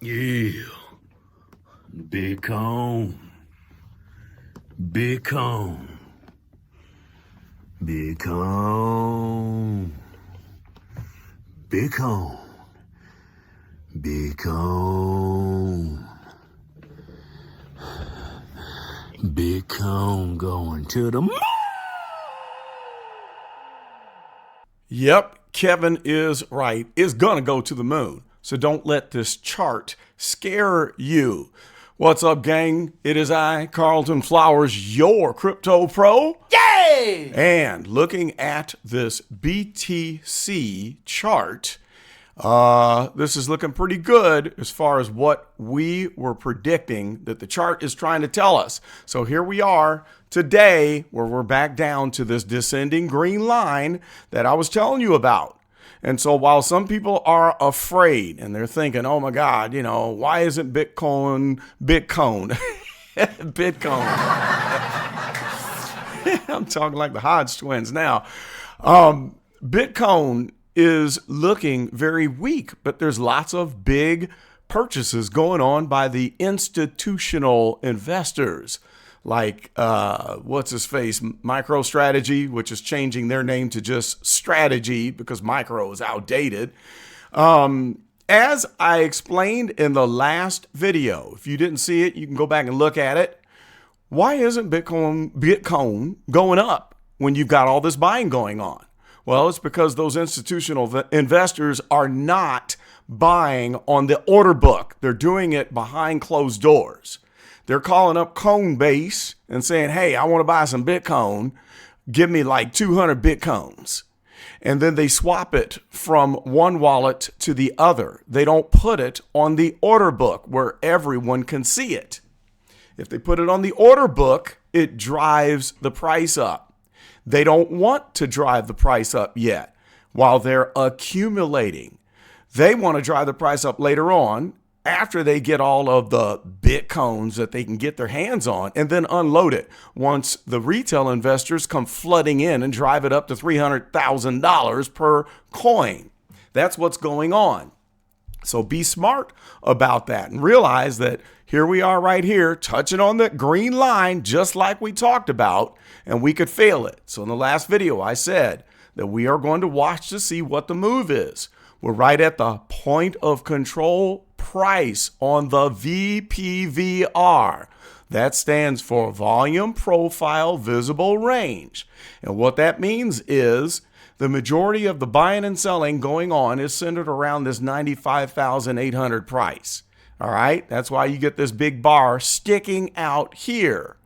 Yeah, big cone, big cone, big cone, big cone, big cone, big cone going to the moon. Yep, Kevin is right. It's going to go to the moon. So don't let this chart scare you. What's up, gang? It is I, Carlton Flowers, your crypto pro. Yay! And looking at this BTC chart, this is looking pretty good as far as what we were predicting that the chart is trying to tell us. So here we are today, where we're back down to this descending green line that I was telling you about. And so while some people are afraid and they're thinking, oh my God, why isn't Bitcoin? I'm talking like the Hodge twins now. Bitcoin is looking very weak, but there's lots of big purchases going on by the institutional investors, like what's his face, MicroStrategy, which is changing their name to just Strategy because Micro is outdated. As I explained in the last video, if you didn't see it, you can go back and look at it. Why isn't Bitcoin going up when you've got all this buying going on? Well, it's because those institutional investors are not buying on the order book. They're doing it behind closed doors. They're calling up Coinbase and saying, hey, I want to buy some Bitcoin. Give me like 200 Bitcoins. And then they swap it from one wallet to the other. They don't put it on the order book where everyone can see it. If they put it on the order book, it drives the price up. They don't want to drive the price up yet while they're accumulating. They want to drive the price up later on after they get all of the Bitcoins that they can get their hands on and then unload it once the retail investors come flooding in and drive it up to $300,000 per coin. That's what's going on. So be smart about that and realize that here we are right here touching on that green line just like we talked about, and we could fail it. So in the last video, I said that we are going to watch to see what the move is. We're right at the point of control price on the VPVR. That stands for Volume Profile Visible Range. And what that means is the majority of the buying and selling going on is centered around this 95,800 price. All right, that's why you get this big bar sticking out here.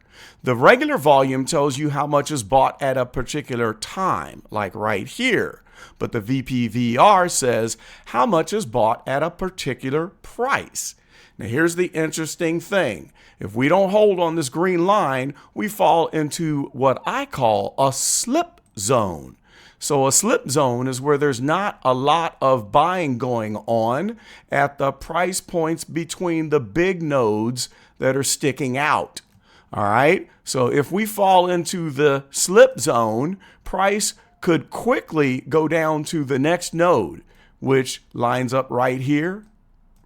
The regular volume tells you how much is bought at a particular time, like right here. But the VPVR says how much is bought at a particular price. Now, here's the interesting thing. If we don't hold on this green line, we fall into what I call a slip zone. So a slip zone is where there's not a lot of buying going on at the price points between the big nodes that are sticking out. All right. So if we fall into the slip zone, price could quickly go down to the next node, which lines up right here,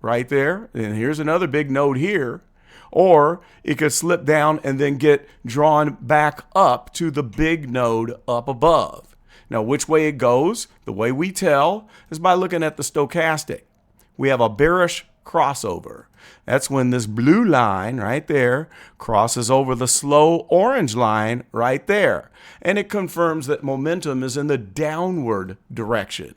right there. And here's another big node here. Or it could slip down and then get drawn back up to the big node up above. Now, which way it goes, the way we tell is by looking at the stochastic. We have a bearish crossover. That's when this blue line right there crosses over the slow orange line right there. And it confirms that momentum is in the downward direction.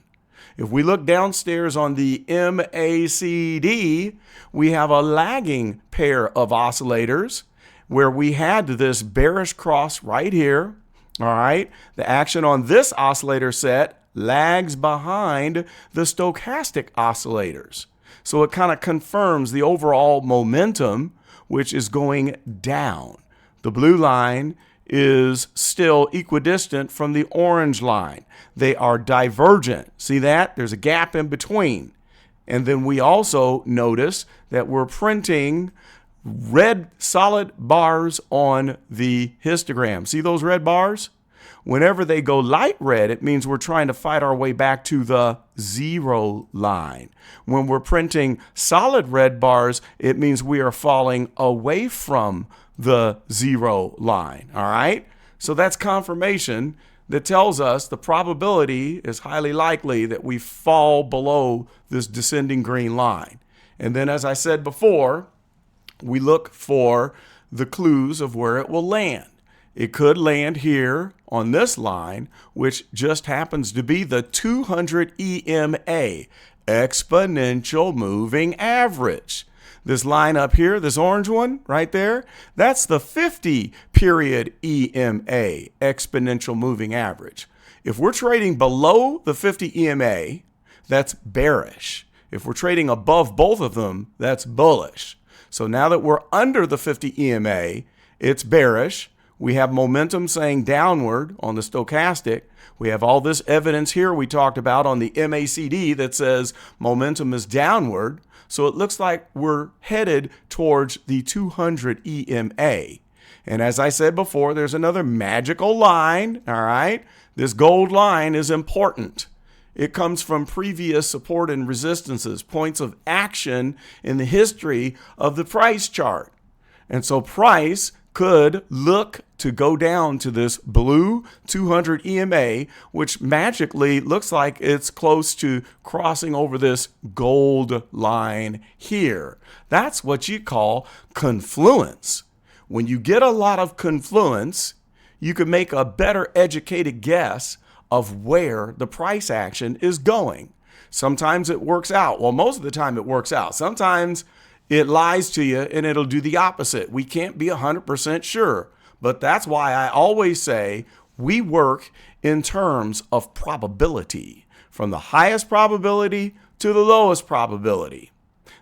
If we look downstairs on the MACD, we have a lagging pair of oscillators where we had this bearish cross right here. All right, the action on this oscillator set lags behind the stochastic oscillators. So it kind of confirms the overall momentum, which is going down. The blue line is still equidistant from the orange line. They are divergent. See that? There's a gap in between. And then we also notice that we're printing red solid bars on the histogram. See those red bars? Whenever they go light red, it means we're trying to fight our way back to the zero line. When we're printing solid red bars, it means we are falling away from the zero line. All right? So that's confirmation that tells us the probability is highly likely that we fall below this descending green line. And then, as I said before, we look for the clues of where it will land. It could land here on this line, which just happens to be the 200 EMA, exponential moving average. This line up here, this orange one right there, that's the 50 period EMA, exponential moving average. If we're trading below the 50 EMA, that's bearish. If we're trading above both of them, that's bullish. So now that we're under the 50 EMA, it's bearish. We have momentum saying downward on the stochastic. We have all this evidence here we talked about on the MACD that says momentum is downward. So it looks like we're headed towards the 200 EMA. And as I said before, there's another magical line, all right? This gold line is important. It comes from previous support and resistances, points of action in the history of the price chart. And so price could look to go down to this blue 200 EMA, which magically looks like it's close to crossing over this gold line here. That's what you call confluence. When you get a lot of confluence, you can make a better educated guess of where the price action is going. Sometimes it works out. Well, most of the time it works out. Sometimes it lies to you and it'll do the opposite. We can't be 100% sure. But that's why I always say we work in terms of probability, from the highest probability to the lowest probability.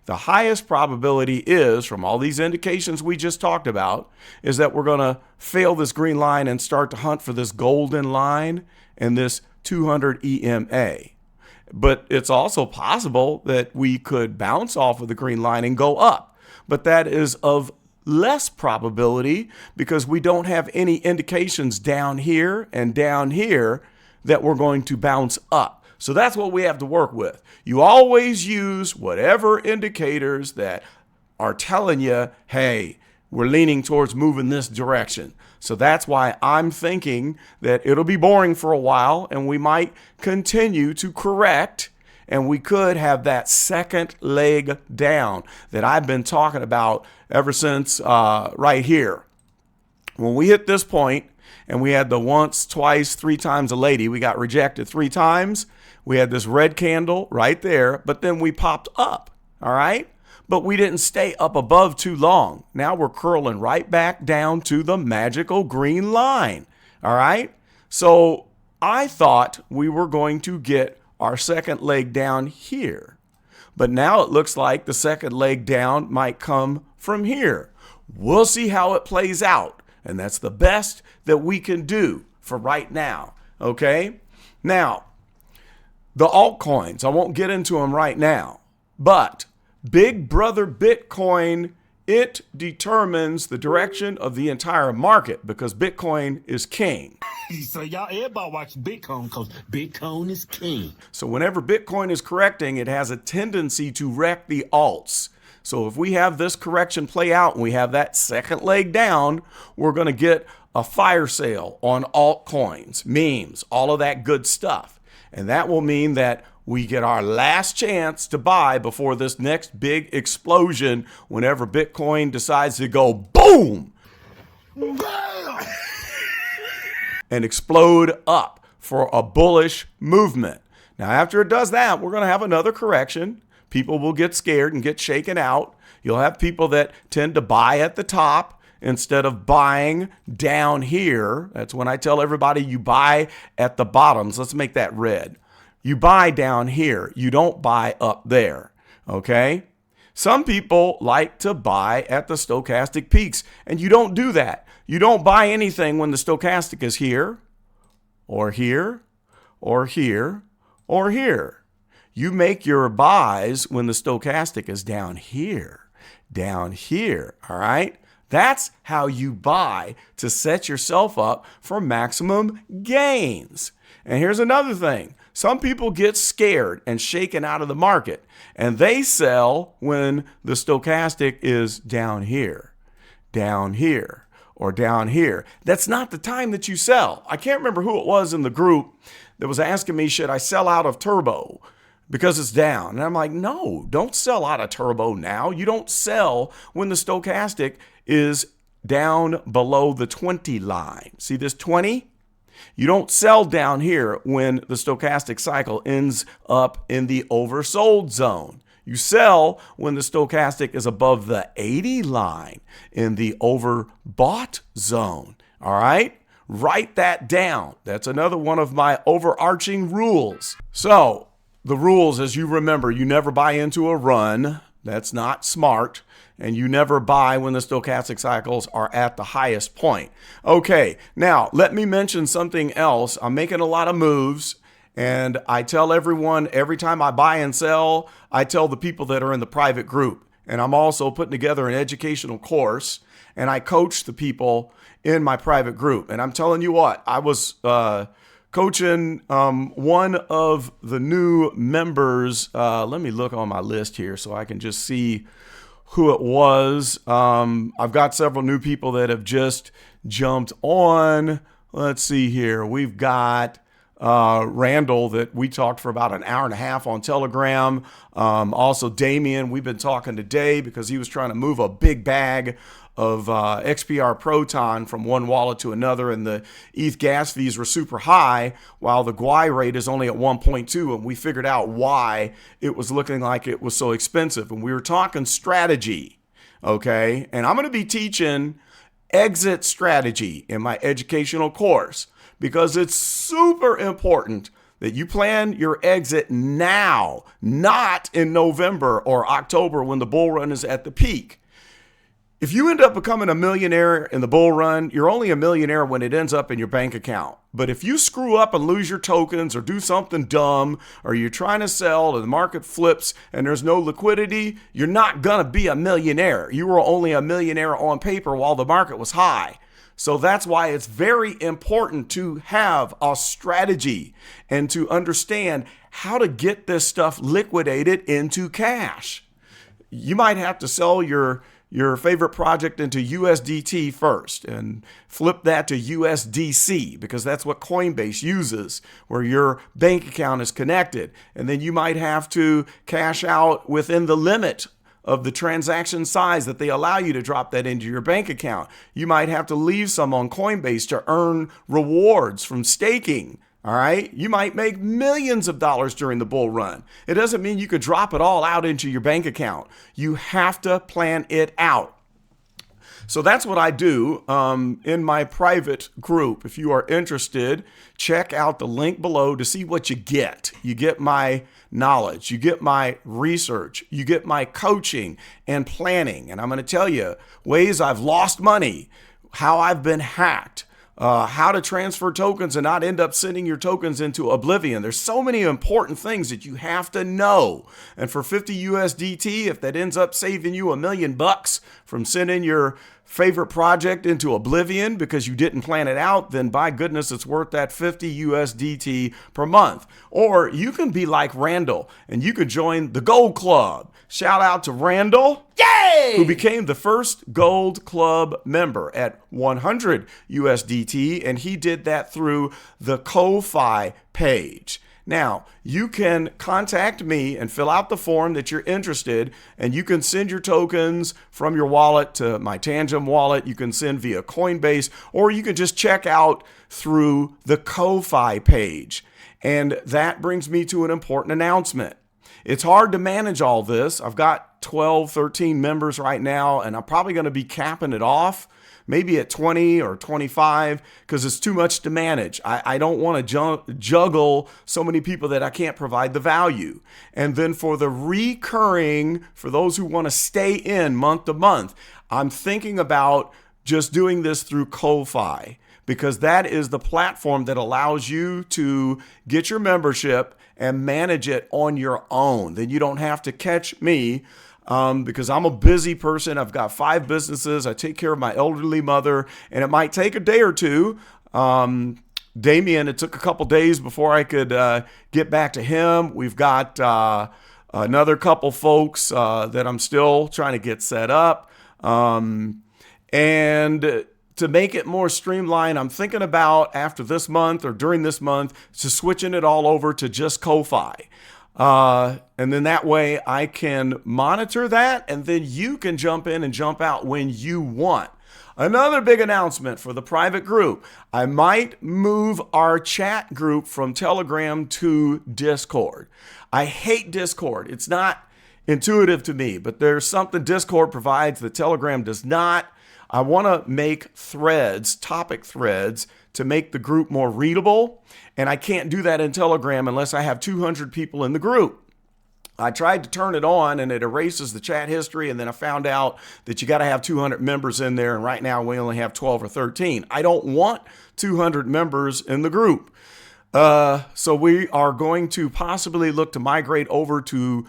The highest probability is, from all these indications we just talked about, is that we're going to fail this green line and start to hunt for this golden line and this 200 EMA. But it's also possible that we could bounce off of the green line and go up. But that is of less probability because we don't have any indications down here and down here that we're going to bounce up. So that's what we have to work with. You always use whatever indicators that are telling you, hey, we're leaning towards moving this direction. So that's why I'm thinking that it'll be boring for a while and we might continue to correct and we could have that second leg down that I've been talking about ever since right here. When we hit this point and we had the once, twice, three times a lady, we got rejected 3 times. We had this red candle right there, but then we popped up, all right? But we didn't stay up above too long. Now we're curling right back down to the magical green line, all right? So I thought we were going to get our second leg down here. But now it looks like the second leg down might come from here. We'll see how it plays out. And that's the best that we can do for right now, okay? Now, the altcoins, I won't get into them right now, but Big Brother Bitcoin, it determines the direction of the entire market because Bitcoin is king. So y'all, everybody watch Bitcoin because Bitcoin is king. So whenever Bitcoin is correcting, it has a tendency to wreck the alts. So if we have this correction play out and we have that second leg down, we're going to get a fire sale on altcoins, memes, all of that good stuff. And that will mean that we get our last chance to buy before this next big explosion whenever Bitcoin decides to go boom and explode up for a bullish movement. Now, after it does that, we're going to have another correction. People will get scared and get shaken out. You'll have people that tend to buy at the top instead of buying down here. That's when I tell everybody you buy at the bottoms. Let's make that red. You buy down here. You don't buy up there, okay? Some people like to buy at the stochastic peaks, and you don't do that. You don't buy anything when the stochastic is here, or here, or here, or here. You make your buys when the stochastic is down here, all right? That's how you buy to set yourself up for maximum gains. And here's another thing. Some people get scared and shaken out of the market, and they sell when the stochastic is down here, or down here. That's not the time that you sell. I can't remember who it was in the group that was asking me, should I sell out of turbo because it's down? And I'm like, no, don't sell out of turbo now. You don't sell when the stochastic is down below the 20 line. See this 20? You don't sell down here when the stochastic cycle ends up in the oversold zone. You sell when the stochastic is above the 80 line in the overbought zone. All right? Write that down. That's another one of my overarching rules. So, the rules, as you remember, you never buy into a run. That's not smart. And you never buy when the stochastic cycles are at the highest point. Okay, now let me mention something else. I'm making a lot of moves, and I tell everyone every time I buy and sell, I tell the people that are in the private group. And I'm also putting together an educational course, and I coach the people in my private group. And I'm telling you what, I was coaching one of the new members. Let me look on my list here so I can just see who it was. I've got several new people that have just jumped on. Let's see here. We've got Randall that we talked for about an hour and a half on Telegram. Also Damien, we've been talking today because he was trying to move a big bag of XPR Proton from one wallet to another, and the ETH gas fees were super high while the GUI rate is only at 1.2, and we figured out why it was looking like it was so expensive. And we were talking strategy, okay? And I'm going to be teaching exit strategy in my educational course because it's super important that you plan your exit now, not in November or October when the bull run is at the peak. If you end up becoming a millionaire in the bull run, you're only a millionaire when it ends up in your bank account. But if you screw up and lose your tokens or do something dumb, or you're trying to sell and the market flips and there's no liquidity, you're not going to be a millionaire. You were only a millionaire on paper while the market was high. So that's why it's very important to have a strategy and to understand how to get this stuff liquidated into cash. You might have to sell your favorite project into USDT first and flip that to USDC because that's what Coinbase uses, where your bank account is connected. And then you might have to cash out within the limit of the transaction size that they allow you to drop that into your bank account. You might have to leave some on Coinbase to earn rewards from staking. All right. You might make millions of dollars during the bull run. It doesn't mean you could drop it all out into your bank account. You have to plan it out. So that's what I do in my private group. If you are interested, check out the link below to see what you get. You get my knowledge, you get my research, you get my coaching and planning. And I'm going to tell you ways I've lost money, how I've been hacked, how to transfer tokens and not end up sending your tokens into oblivion. There's so many important things that you have to know. And for 50 USDT, if that ends up saving you $1 million from sending your favorite project into oblivion because you didn't plan it out, then by goodness, it's worth that 50 USDT per month. Or you can be like Randall and you could join the Gold Club. Shout out to Randall, yay! Who became the first Gold Club member at 100 USDT, and he did that through the Ko-Fi page. Now, you can contact me and fill out the form that you're interested, and you can send your tokens from your wallet to my TANGEM wallet. You can send via Coinbase, or you can just check out through the Ko-Fi page. And that brings me to an important announcement. It's hard to manage all this. I've got 12, 13 members right now, and I'm probably going to be capping it off maybe at 20 or 25 because it's too much to manage. I don't want to juggle so many people that I can't provide the value. And then for the recurring, for those who want to stay in month to month, I'm thinking about just doing this through Ko-Fi because that is the platform that allows you to get your membership and manage it on your own. Then you don't have to catch me because I'm a busy person. I've got 5 businesses. I take care of my elderly mother, and it might take a day or two. Damien, it took a couple days before I could get back to him. We've got another couple folks that I'm still trying to get set up. And to make it more streamlined, I'm thinking about after this month or during this month to switching it all over to just Ko-Fi. And then that way I can monitor that, and then you can jump in and jump out when you want. Another big announcement for the private group. I might move our chat group from Telegram to Discord. I hate Discord. It's not intuitive to me, but there's something Discord provides that Telegram does not. I want to make threads, topic threads, to make the group more readable. And I can't do that in Telegram unless I have 200 people in the group. I tried to turn it on and it erases the chat history. And then I found out that you got to have 200 members in there. And right now we only have 12 or 13. I don't want 200 members in the group. So we are going to possibly look to migrate over to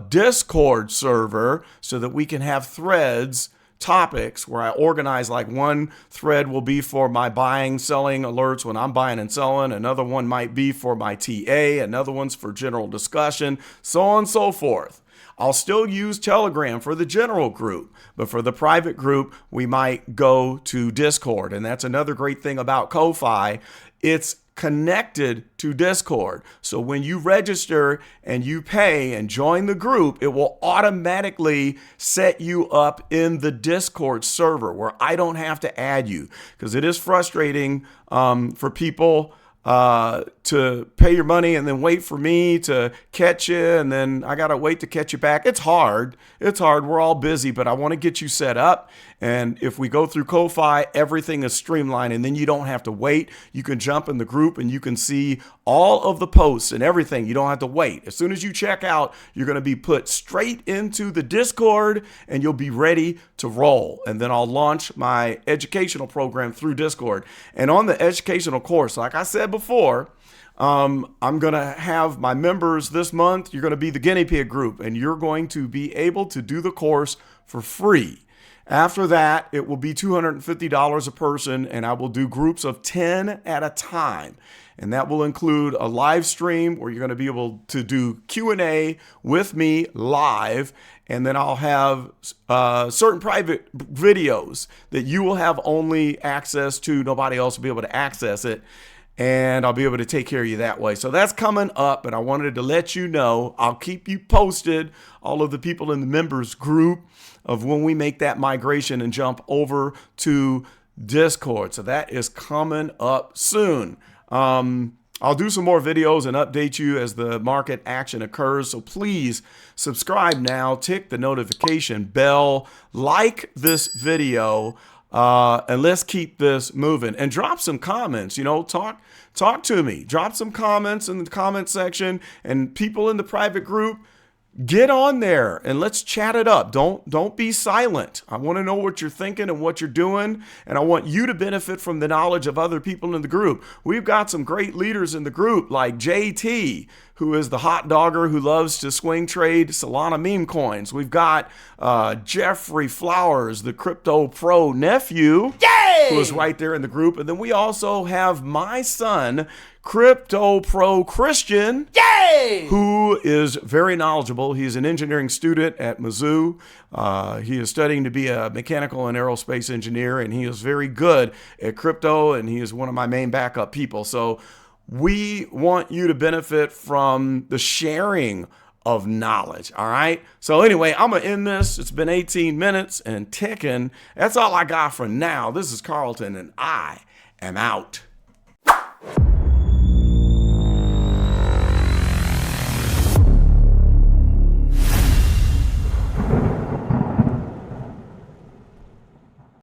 Discord server so that we can have threads, topics where I organize, like one thread will be for my buying, selling alerts when I'm buying and selling. Another one might be for my TA. Another one's for general discussion, so on and so forth. I'll still use Telegram for the general group, but for the private group, we might go to Discord. And that's another great thing about Ko-Fi. It's connected to Discord. So when you register and you pay and join the group, it will automatically set you up in the Discord server where I don't have to add you, because it is frustrating for people to pay your money and then wait for me to catch you, and then I gotta wait to catch you back. It's hard. We're all busy, but I want to get you set up. And if we go through Ko-Fi, everything is streamlined, and then you don't have to wait. You can jump in the group and you can see all of the posts and everything. You don't have to wait. As soon as you check out, you're going to be put straight into the Discord and you'll be ready to roll. And then I'll launch my educational program through Discord. And on the educational course, like I said before, I'm going to have my members this month. You're going to be the guinea pig group, and you're going to be able to do the course for free. After that, it will be $250 a person, and I will do groups of 10 at a time. And that will include a live stream where you're going to be able to do Q&A with me live. And then I'll have certain private videos that you will have only access to. Nobody else will be able to access it. And I'll be able to take care of you that way. So that's coming up, and I wanted to let you know. I'll keep you posted, all of the people in the members group, of when we make that migration and jump over to Discord. So that is coming up soon. I'll do some more videos and update you as the market action occurs. So please subscribe now, tick the notification bell, like this video, and let's keep this moving. And drop some comments, talk to me. Drop some comments in the comment section, and people in the private group, get on there and let's chat it up. Don't be silent. I want to know what you're thinking and what you're doing, and I want you to benefit from the knowledge of other people in the group. We've got some great leaders in the group, like JT, who is the hot dogger who loves to swing trade Solana meme coins. We've got Jeffrey Flowers, the crypto pro nephew, who is right there in the group. And then we also have my son, Crypto Pro Christian, who is very knowledgeable. He's an engineering student at Mizzou. He is studying to be a mechanical and aerospace engineer, and he is very good at crypto, and he is one of my main backup people. So we want you to benefit from the sharing of knowledge. All right. So anyway, I'm going to end this. It's been 18 minutes and ticking. That's all I got for now. This is Carlton, and I am out.